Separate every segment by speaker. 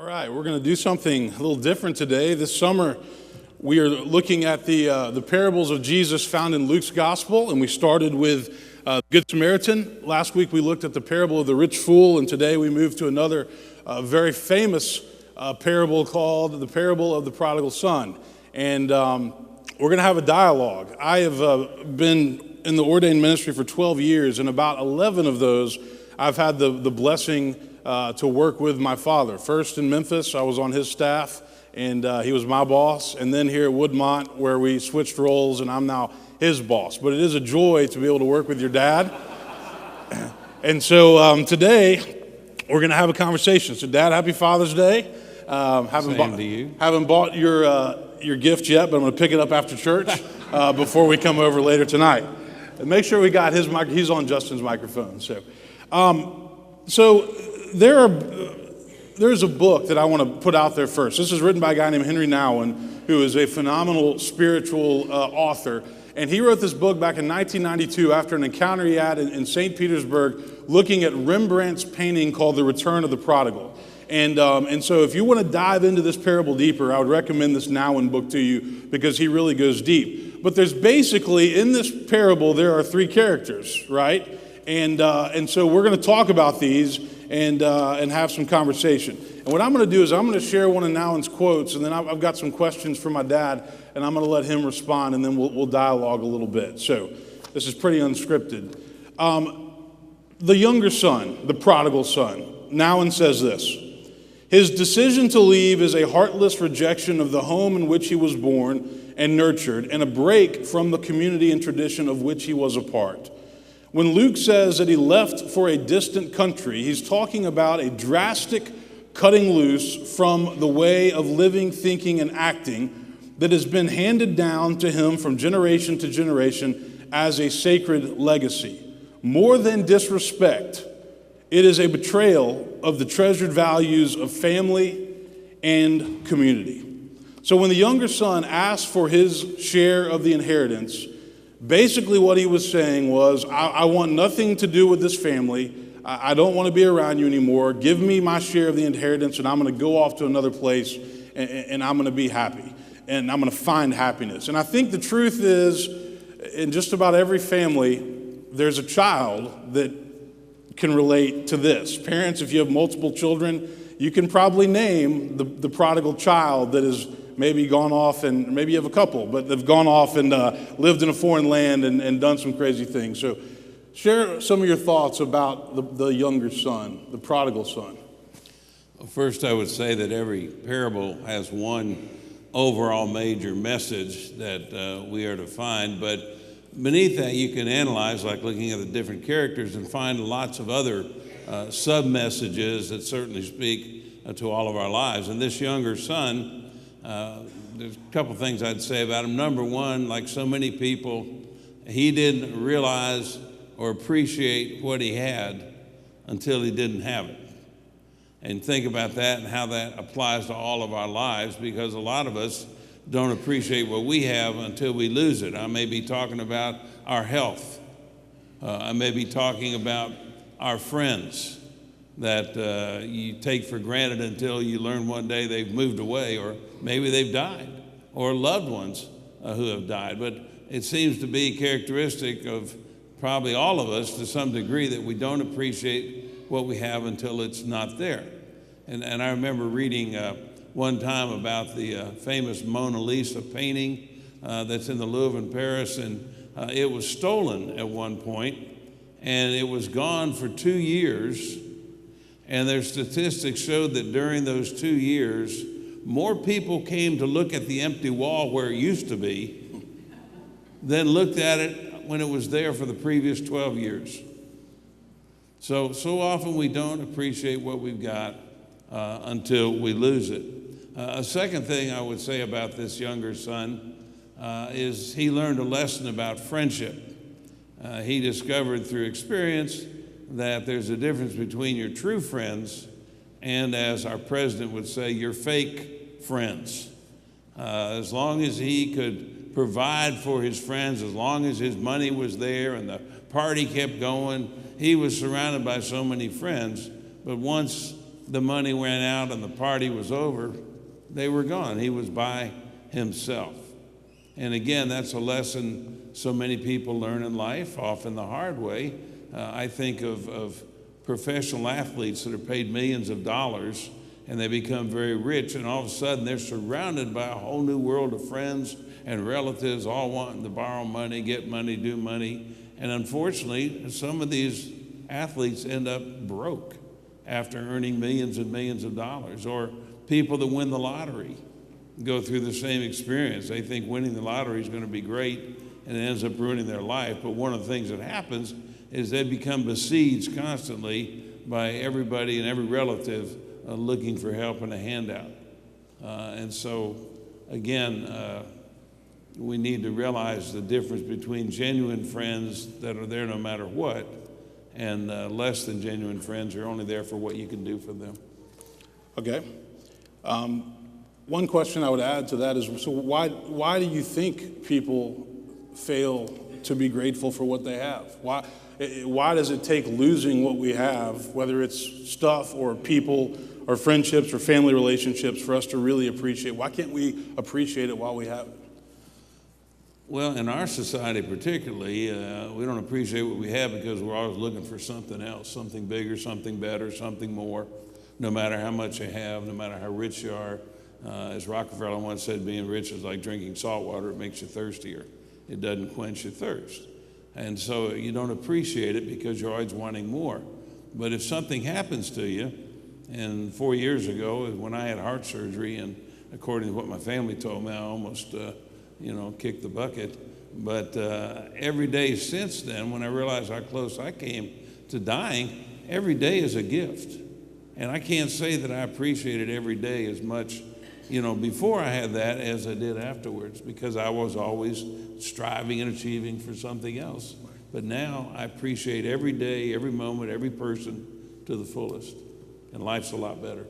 Speaker 1: right, we're going to do something a little different today. This summer, we are looking at the parables of Jesus found in Luke's Gospel, and we started with Good Samaritan. Last week, we looked at the parable of the rich fool, and today we move to another very famous parable called the parable of the prodigal son. And we're going to have a dialogue. I have been in the ordained ministry for 12 years, and about 11 of those, I've had the blessing to work with my father. First in Memphis, I was on his staff, and he was my boss. And then here at Woodmont, where we switched roles, and I'm now his boss. But it is a joy to be able to work with your dad. And so today, we're going to have a conversation. So, Dad, happy Father's Day.
Speaker 2: Same to you.
Speaker 1: Haven't bought your gift yet, but I'm going to pick it up after church before we come over later tonight. And make sure we got his mic. He's on Justin's microphone. So there's a book that I want to put out there first. This is written by a guy named Henry Nouwen, who is a phenomenal spiritual author. And he wrote this book back in 1992 after an encounter he had in St. Petersburg looking at Rembrandt's painting called The Return of the Prodigal. And so if you want to dive into this parable deeper, I would recommend this Nouwen book to you because he really goes deep. But there's basically, in this parable, there are three characters, right? And so we're going to talk about these and have some conversation. And what I'm going to do is I'm going to share one of Nouwen's quotes, and then I've got some questions for my dad, and I'm going to let him respond, and then we'll dialogue a little bit. So this is pretty unscripted. The younger son, the prodigal son, Nouwen says this: his decision to leave is a heartless rejection of the home in which he was born and nurtured, and a break from the community and tradition of which he was a part. When Luke says that he left for a distant country, he's talking about a drastic cutting loose from the way of living, thinking, and acting that has been handed down to him from generation to generation as a sacred legacy. More than disrespect, it is a betrayal of the treasured values of family and community. So when the younger son asked for his share of the inheritance, basically what he was saying was, I want nothing to do with this family. I don't want to be around you anymore. Give me my share of the inheritance, and I'm going to go off to another place, and I'm going to be happy, and I'm going to find happiness. And I think the truth is, in just about every family, there's a child that can relate to this. Parents, if you have multiple children, you can probably name the prodigal child that is maybe gone off, and maybe you have a couple, but they've gone off and lived in a foreign land and done some crazy things. So share some of your thoughts about the younger son, the prodigal son.
Speaker 2: Well, first, I would say that every parable has one overall major message that we are to find, but beneath that you can analyze, like looking at the different characters, and find lots of other sub-messages that certainly speak to all of our lives. And this younger son, there's a couple things I'd say about him. Number one, like so many people, he didn't realize or appreciate what he had until he didn't have it. And think about that and how that applies to all of our lives, because a lot of us don't appreciate what we have until we lose it. I may be talking about our health. I may be talking about our friends that you take for granted until you learn one day they've moved away, or maybe they've died, or loved ones who have died. But it seems to be characteristic of probably all of us to some degree that we don't appreciate what we have until it's not there. And I remember reading one time about the famous Mona Lisa painting that's in the Louvre in Paris, and it was stolen at one point, and it was gone for 2 years. And their statistics showed that during those 2 years, more people came to look at the empty wall where it used to be than looked at it when it was there for the previous 12 years. So often we don't appreciate what we've got until we lose it. A second thing I would say about this younger son is he learned a lesson about friendship. He discovered through experience that there's a difference between your true friends and, as our president would say, your fake friends. As long as he could provide for his friends, as long as his money was there and the party kept going, he was surrounded by so many friends. But once the money went out and the party was over, they were gone. He was by himself. And again, that's a lesson so many people learn in life, often the hard way. I think of professional athletes that are paid millions of dollars and they become very rich, and all of a sudden they're surrounded by a whole new world of friends and relatives all wanting to borrow money, get money, do money. And unfortunately, some of these athletes end up broke after earning millions and millions of dollars. Or people that win the lottery go through the same experience. They think winning the lottery is going to be great, and it ends up ruining their life. But one of the things that happens is they become besieged constantly by everybody and every relative looking for help and a handout. And so, again, we need to realize the difference between genuine friends that are there no matter what, and less than genuine friends who are only there for what you can do for them.
Speaker 1: Okay. One question I would add to that is, so why do you think people fail to be grateful for what they have? Why does it take losing what we have, whether it's stuff or people or friendships or family relationships, for us to really appreciate? Why can't we appreciate it while we have it?
Speaker 2: Well, in our society particularly, we don't appreciate what we have because we're always looking for something else, something bigger, something better, something more, no matter how much you have, no matter how rich you are. As Rockefeller once said, being rich is like drinking salt water. It makes you thirstier. It doesn't quench your thirst. And so you don't appreciate it because you're always wanting more. But if something happens to you, and 4 years ago when I had heart surgery, and according to what my family told me, I almost kicked the bucket. But every day since then, when I realized how close I came to dying, every day is a gift. And I can't say that I appreciated every day as much, before I had that as I did afterwards, because I was always striving and achieving for something else. But now I appreciate every day, every moment, every person to the fullest. And life's a lot better.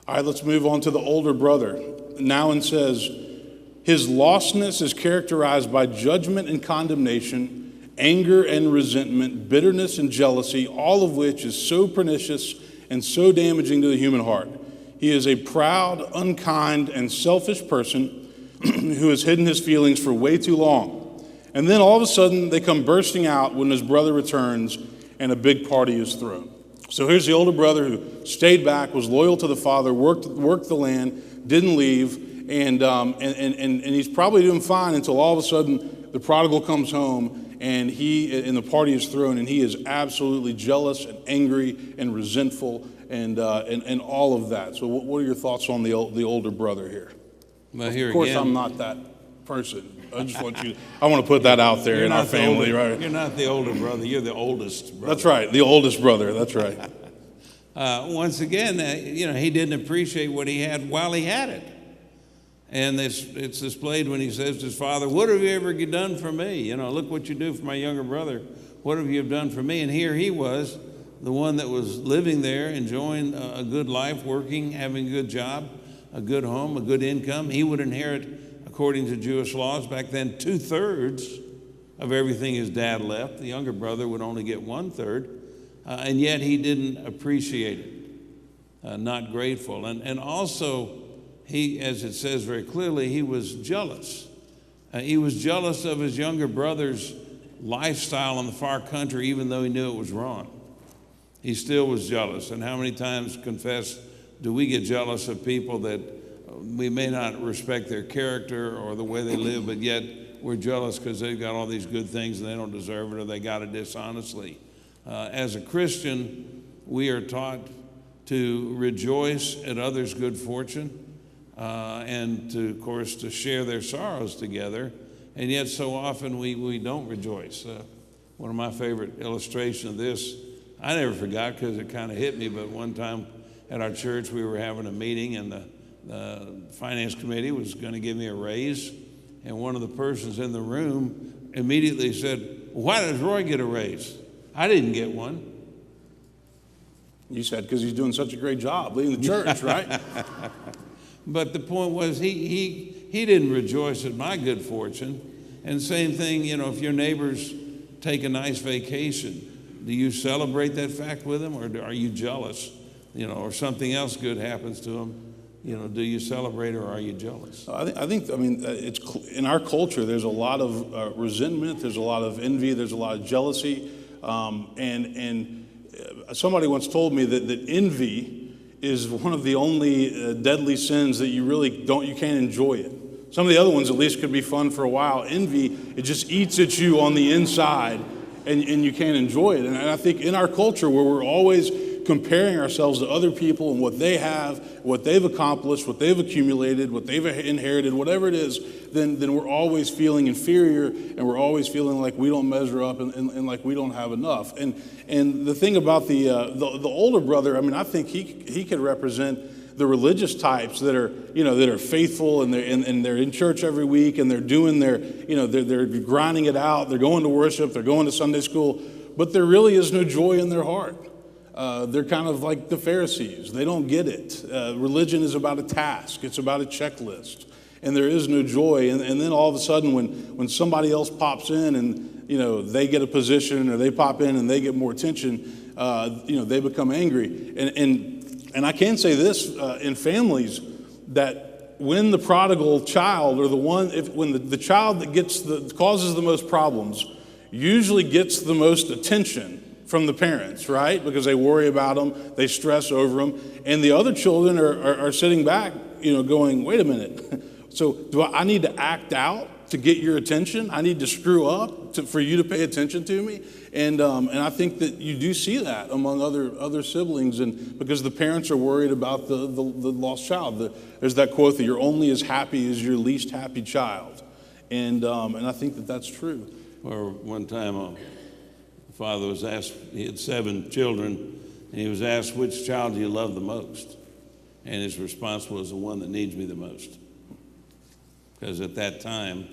Speaker 1: All right, let's move on to the older brother. Now says, his lostness is characterized by judgment and condemnation, anger and resentment, bitterness and jealousy, all of which is so pernicious and so damaging to the human heart. He is a proud, unkind, and selfish person who has hidden his feelings for way too long. And then all of a sudden, they come bursting out when his brother returns and a big party is thrown. So here's the older brother who stayed back, was loyal to the father, worked the land, didn't leave, and he's probably doing fine until all of a sudden the prodigal comes home and the party is thrown, and he is absolutely jealous and angry and resentful and all of that. So what are your thoughts on the older brother here?
Speaker 2: Well, here
Speaker 1: of course,
Speaker 2: again,
Speaker 1: I'm not that person. I want to put that out there in our family, right?
Speaker 2: You're not the older brother. You're the oldest brother.
Speaker 1: That's right, the oldest brother. That's right.
Speaker 2: Once again, he didn't appreciate what he had while he had it. And it's displayed when he says to his father, "What have you ever done for me? Look what you do for my younger brother. What have you done for me?" And here he was, the one that was living there, enjoying a good life, working, having a good job, a good home, a good income. He would inherit, according to Jewish laws back then, 2/3 of everything his dad left. The younger brother would only get 1/3, and yet he didn't appreciate it, not grateful. And also, he, as it says very clearly, he was jealous. He was jealous of his younger brother's lifestyle in the far country, even though he knew it was wrong. He still was jealous. And how many times, confess, do we get jealous of people that we may not respect their character or the way they live, but yet we're jealous because they've got all these good things and they don't deserve it, or they got it dishonestly. As a Christian, we are taught to rejoice at others' good fortune, and to, of course, to share their sorrows together. And yet so often we don't rejoice. One of my favorite illustrations of this, I never forgot because it kind of hit me, but one time at our church we were having a meeting, and the finance committee was going to give me a raise, and one of the persons in the room immediately said, "Why does Roy get a raise? I didn't get one."
Speaker 1: You said because he's doing such a great job leading the church, right?
Speaker 2: But the point was he didn't rejoice at my good fortune. And same thing, if your neighbors take a nice vacation, do you celebrate that fact with them, or are you jealous or something else good happens to them, do you celebrate or are you jealous?
Speaker 1: I mean, in our culture, there's a lot of resentment, there's a lot of envy, there's a lot of jealousy. And somebody once told me that envy is one of the only deadly sins that you can't enjoy it. Some of the other ones at least could be fun for a while. Envy, it just eats at you on the inside and you can't enjoy it. And I think in our culture where we're always comparing ourselves to other people and what they have, what they've accomplished, what they've accumulated, what they've inherited, whatever it is, then we're always feeling inferior and we're always feeling like we don't measure up and like we don't have enough. And the thing about the older brother, I mean, I think he could represent the religious types that are faithful and they're in church every week and they're doing they're grinding it out, they're going to worship, they're going to Sunday school, but there really is no joy in their heart. They're kind of like the Pharisees. They don't get it. Religion is about a task. It's about a checklist. And there is no joy. And then all of a sudden when somebody else pops in and, they get a position or they pop in and they get more attention, they become angry. And I can say this in families that when the prodigal child or when the child that causes the most problems usually gets the most attention from the parents, right? Because they worry about them, they stress over them, and the other children are sitting back, going, wait a minute. So I need to act out to get your attention? I need to screw up for you to pay attention to me? And I think that you do see that among other siblings, and because the parents are worried about the lost child. There's that quote that you're only as happy as your least happy child, and I think that that's true.
Speaker 2: Or one time, the father was asked, he had 7 children, and he was asked, which child do you love the most? And his response was, the one that needs me the most. Because at that time,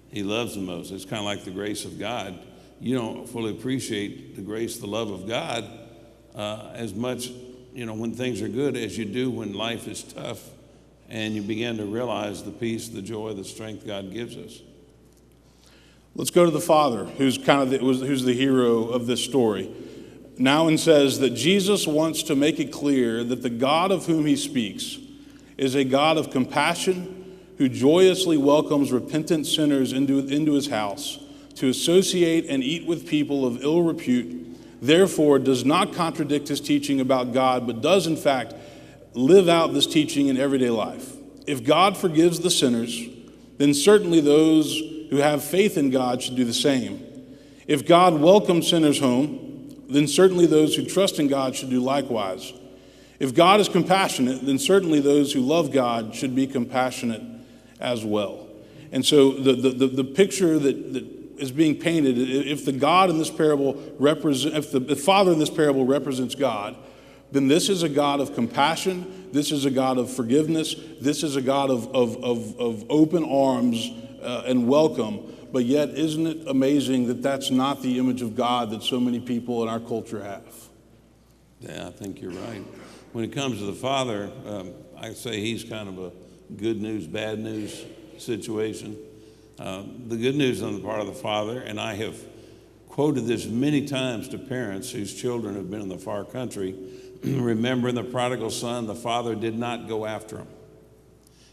Speaker 2: he loves the most. It's kind of like the grace of God. You don't fully appreciate the grace, the love of God as much, when things are good as you do when life is tough and you begin to realize the peace, the joy, the strength God gives us.
Speaker 1: Let's go to the father, who's who's the hero of this story. Now and says that Jesus wants to make it clear that the God of whom he speaks is a God of compassion who joyously welcomes repentant sinners into his house to associate and eat with people of ill repute, therefore does not contradict his teaching about God, but does in fact live out this teaching in everyday life. If God forgives the sinners, then certainly those who have faith in God should do the same. If God welcomes sinners home, then certainly those who trust in God should do likewise. If God is compassionate, then certainly those who love God should be compassionate as well. And so the picture that is being painted, if the God in this parable if the father in this parable represents God, then this is a God of compassion, this is a God of forgiveness, this is a God of open arms and welcome. But yet, isn't it amazing that that's not the image of God that so many people in our culture have?
Speaker 2: Yeah, I think you're right. When it comes to the father, I say he's kind of a good news, bad news situation. The good news on the part of the father, and I have quoted this many times to parents whose children have been in the far country, remembering the prodigal son, the father did not go after him.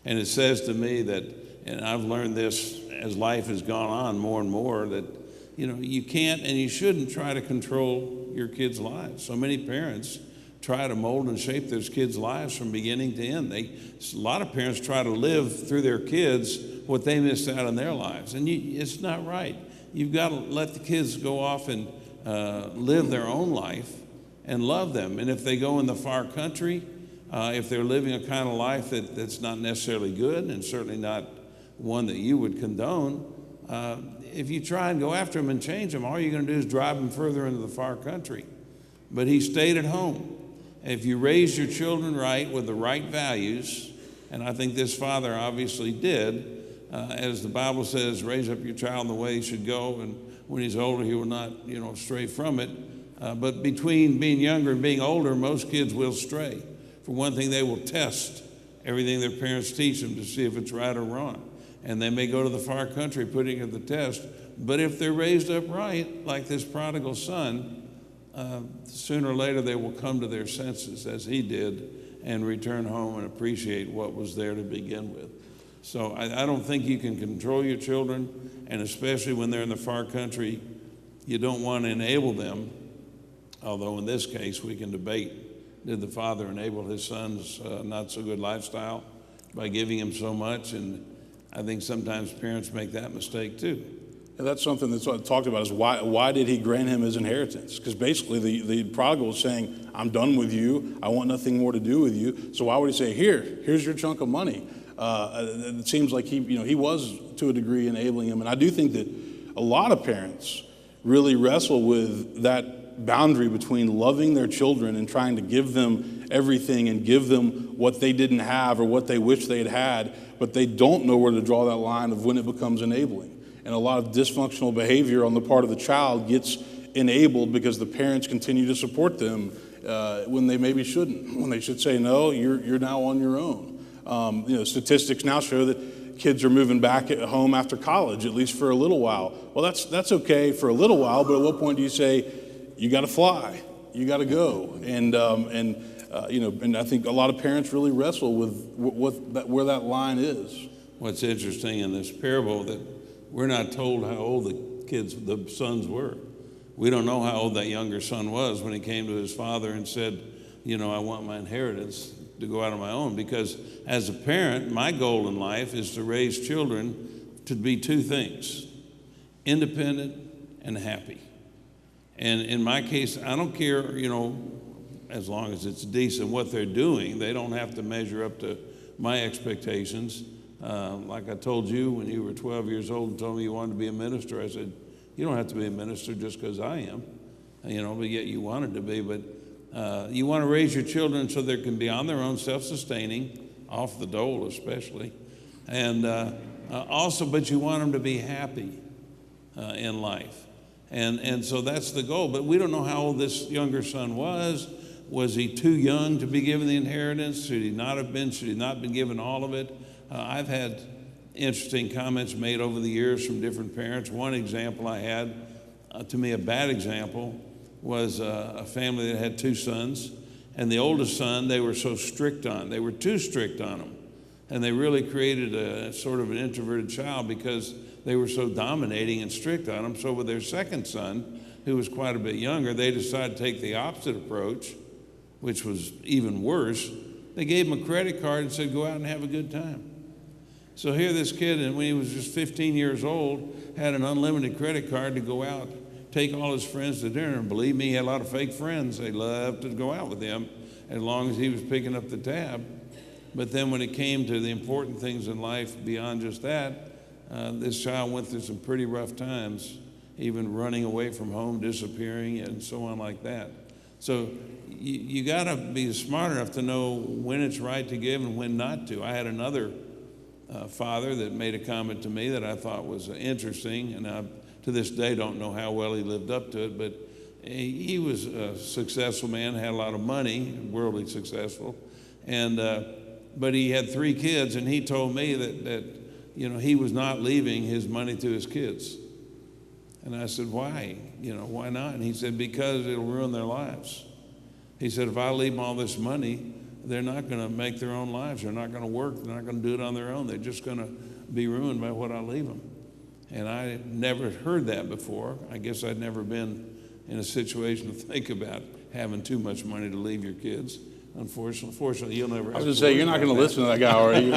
Speaker 2: And it says to me that, and I've learned this as life has gone on more and more, that you can't and you shouldn't try to control your kids' lives. So many parents try to mold and shape those kids' lives from beginning to end. A lot of parents try to live through their kids what they missed out in their lives, and it's not right. You've got to let the kids go off and live their own life and love them. And if they go in the far country, if they're living a kind of life that's not necessarily good and certainly not one that you would condone, if you try and go after them and change them, all you're going to do is drive them further into the far country. But he stayed at home. If you raise your children right with the right values, and I think this father obviously did, as the Bible says, raise up your child in the way he should go, and when he's older he will not stray from it. But between being younger and being older, most kids will stray. For one thing, they will test everything their parents teach them to see if it's right or wrong. And they may go to the far country putting it to the test. But if they're raised up right, like this prodigal son, sooner or later they will come to their senses as he did and return home and appreciate what was there to begin with. So I don't think you can control your children, and especially when they're in the far country, you don't want to enable them, although in this case we can debate, did the father enable his son's not so good lifestyle by giving him so much? And I think sometimes parents make that mistake too.
Speaker 1: And that's something that's talked about, is why did he grant him his inheritance? Because basically the prodigal is saying, I'm done with you. I want nothing more to do with you. So why would he say, here's your chunk of money? It seems like he was to a degree enabling him. And I do think that a lot of parents really wrestle with that boundary between loving their children and trying to give them everything and give them what they didn't have or what they wish they had, but they don't know where to draw that line of when it becomes enabling. And a lot of dysfunctional behavior on the part of the child gets enabled because the parents continue to support them when they maybe shouldn't, when they should say, no, you're now on your own. Statistics now show that kids are moving back at home after college, at least for a little while. Well, that's okay for a little while, but at what point do you say, you got to fly, you got to go? And I think a lot of parents really wrestle with where that line is.
Speaker 2: What's interesting in this parable that we're not told how old the sons were. We don't know how old that younger son was when he came to his father and said, I want my inheritance to go out on my own. Because as a parent, my goal in life is to raise children to be two things: independent and happy. And in my case, I don't care, as long as it's decent what they're doing. They don't have to measure up to my expectations. Like I told you when you were 12 years old and told me you wanted to be a minister, I said, you don't have to be a minister just because I am, but yet you wanted to be. But you want to raise your children so they can be on their own, self-sustaining, off the dole especially. And also, but you want them to be happy in life. And so that's the goal. But we don't know how old this younger son was. Was he too young to be given the inheritance? Should he not have been? Should he not have been given all of it? I've had interesting comments made over the years from different parents. One example I had, to me a bad example, was a family that had two sons. And the oldest son, they were so strict on. They were too strict on him. And they really created a sort of an introverted child because they were so dominating and strict on him. So with their second son, who was quite a bit younger, they decided to take the opposite approach, which was even worse. They gave him a credit card and said, go out and have a good time. So here this kid, and when he was just 15 years old, had an unlimited credit card to go out, take all his friends to dinner. And believe me, he had a lot of fake friends. They loved to go out with him as long as he was picking up the tab. But then when it came to the important things in life beyond just that, this child went through some pretty rough times, even running away from home, disappearing, and so on like that. So you got to be smart enough to know when it's right to give and when not to. I had another father that made a comment to me that I thought was interesting, and I, to this day, don't know how well he lived up to it, but he was a successful man, had a lot of money, worldly successful, and but he had 3 kids, and he told me that he was not leaving his money to his kids. And I said, why? Why not? And he said, because it'll ruin their lives. He said, if I leave them all this money, they're not going to make their own lives. They're not going to work. They're not going to do it on their own. They're just going to be ruined by what I leave them. And I never heard that before. I guess I'd never been in a situation to think about having too much money to leave your kids. Unfortunately, you'll never have to.
Speaker 1: I was going to say, you're not going to listen to that guy, are you?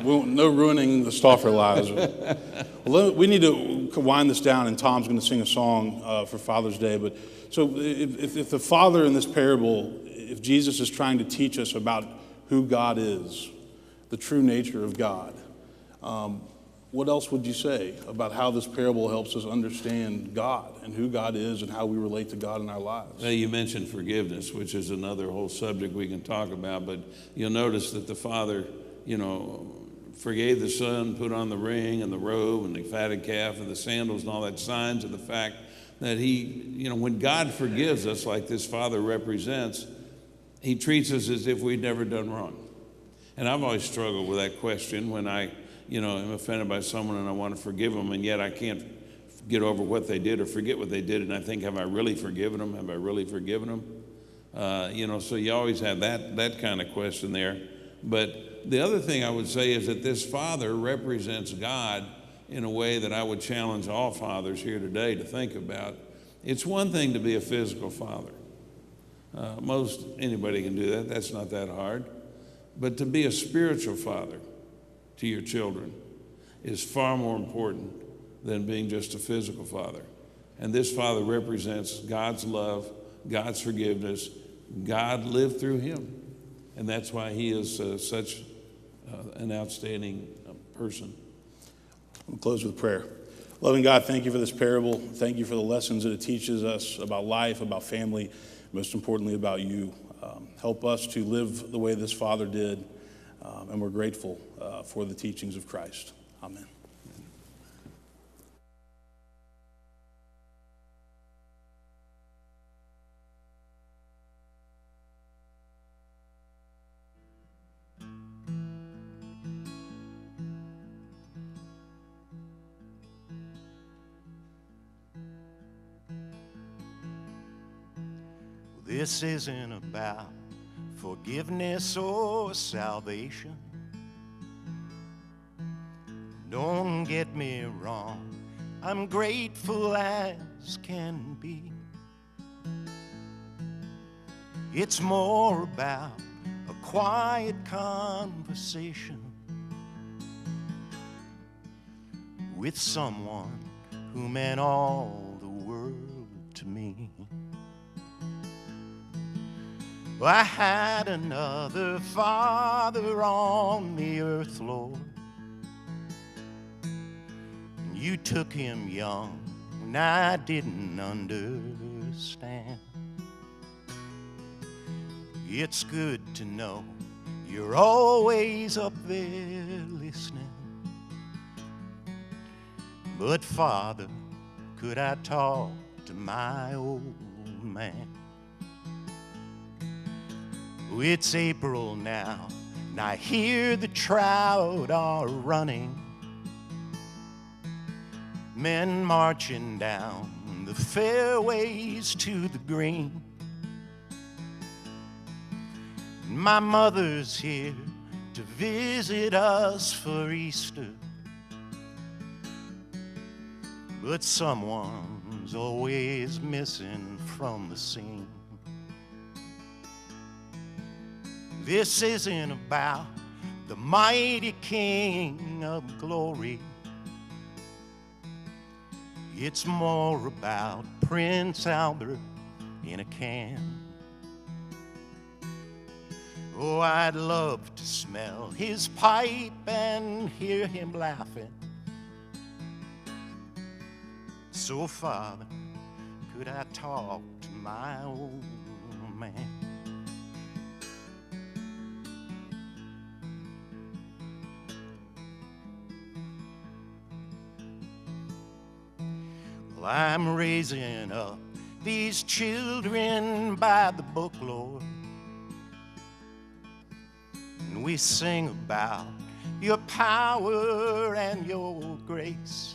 Speaker 1: No ruining the Stauffer lives. Well, we need to wind this down, and Tom's going to sing a song for Father's Day. But so if the father in this parable, if Jesus is trying to teach us about who God is, the true nature of God, what else would you say about how this parable helps us understand God and who God is and how we relate to God in our lives?
Speaker 2: Well, you mentioned forgiveness, which is another whole subject we can talk about, but you'll notice that the father, forgave the son, put on the ring and the robe and the fatted calf and the sandals and all that, signs of the fact that he, when God forgives us like this father represents, he treats us as if we'd never done wrong. And I've always struggled with that question when I am offended by someone and I want to forgive them, and yet I can't get over what they did or forget what they did, and I think, have I really forgiven them? Have I really forgiven them? So you always have that kind of question there. But the other thing I would say is that this father represents God in a way that I would challenge all fathers here today to think about. It's one thing to be a physical father. Most anybody can do that. That's not that hard. But to be a spiritual father to your children is far more important than being just a physical father. And this father represents God's love, God's forgiveness. God lived through him. And that's why he is such an outstanding person.
Speaker 1: We'll close with prayer. Loving God, thank you for this parable. Thank you for the lessons that it teaches us about life, about family, most importantly about you. Help us to live the way this father did, and we're grateful for the teachings of Christ. Amen.
Speaker 3: This isn't about forgiveness or salvation. Don't get me wrong, I'm grateful as can be. It's more about a quiet conversation with someone who meant all the world to me. I had another father on the earth, Lord. You took him young, and I didn't understand. It's good to know you're always up there listening. But Father, could I talk to my old man? It's April now, and I hear the trout are running. Men marching down the fairways to the green. My mother's here to visit us for Easter. But someone's always missing from the scene. This isn't about the mighty King of glory. It's more about Prince Albert in a can. Oh, I'd love to smell his pipe and hear him laughing. So, Father, could I talk to my old man? Well, I'm raising up these children by the book, Lord. And we sing about your power and your grace.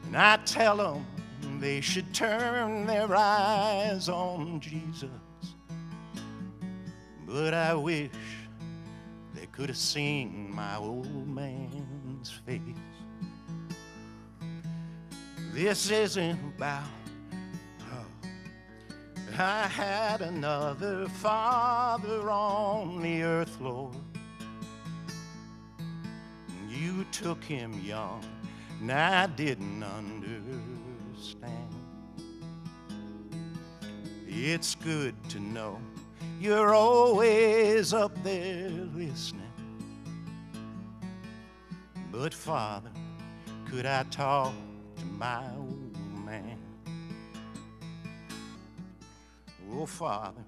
Speaker 3: And I tell them they should turn their eyes on Jesus. But I wish they could have seen my old man's face. This isn't about, I had another father on the earth, Lord. You took him young, and I didn't understand. It's good to know you're always up there listening. But Father, could I talk to my old man? Oh, Father,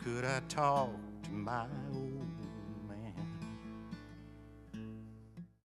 Speaker 3: could I talk to my old